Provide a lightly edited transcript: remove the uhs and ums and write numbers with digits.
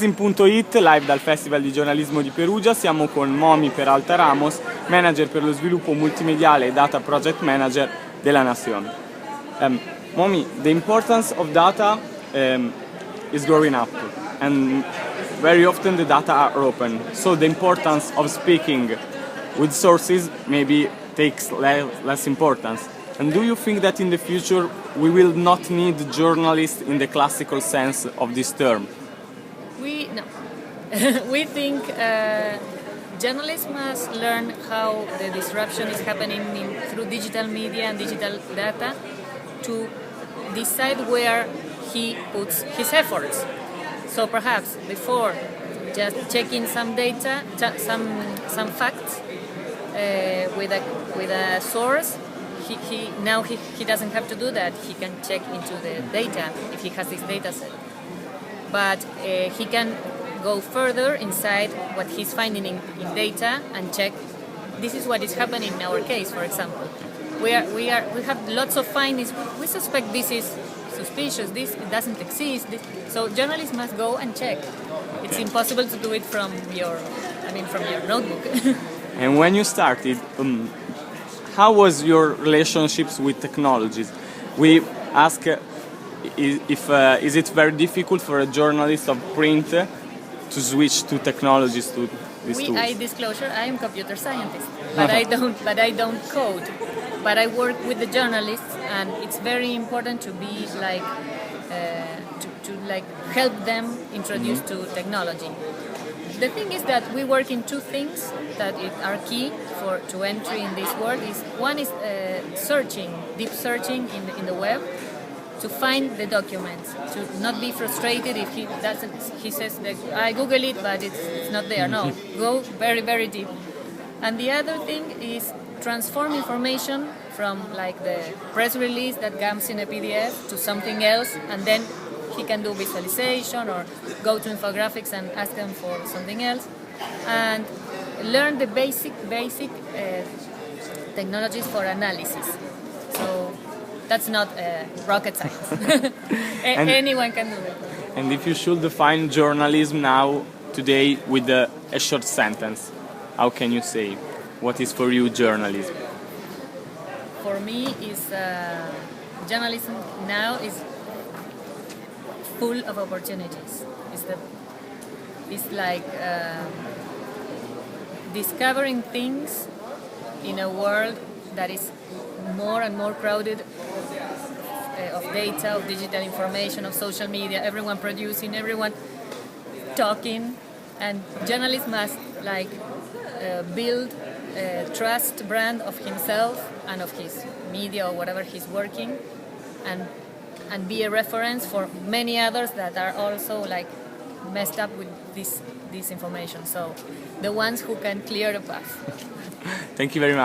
magzine.it, live dal Festival di giornalismo di Perugia. Siamo con Momi Peralta Ramos, manager per lo sviluppo multimediale e data project manager della Nacion. Momi, the importance of data is growing up, and very often the data are open. So the importance of speaking with sources maybe takes less importance. And do you think that in the future we will not need journalists in the classical sense of this term? No. We think journalists must learn how the disruption is happening through digital media and digital data to decide where he puts his efforts. So perhaps before just checking some data, some facts with a source, he doesn't have to do that. He can check into the data if he has this data set. But he can go further inside what he's finding in data and check. This is what is happening in our case, for example. We have lots of findings. We suspect this is suspicious. This doesn't exist. So journalists must go and check. Okay. It's impossible to do it from your notebook. And when you started, how was your relationships with technologies? We ask is it very difficult for a journalist of print to switch to technologies to these tools? Disclosure, I am computer scientist, but I don't code. But I work with the journalists, and it's very important to be to help them introduce to technology. The thing is that we work in two things that are key to entry in this world. One is deep searching in the web, to find the documents, to not be frustrated if he says that I Google it but it's not there. No, go very, very deep. And the other thing is transform information from the press release that comes in a PDF to something else, and then he can do visualization or go to infographics and ask them for something else, and learn the basic technologies for analysis. So that's not rocket science. Anyone can do it. And if you should define journalism now, today, with a short sentence, how can you say? What is for you journalism? For me, journalism now is full of opportunities. It's like discovering things in a world that is more and more crowded of data, of digital information, of social media, everyone producing, everyone talking, and journalists must build a trust brand of himself and of his media or whatever he's working, and be a reference for many others that are also messed up with this information. So the ones who can clear the path. Thank you very much.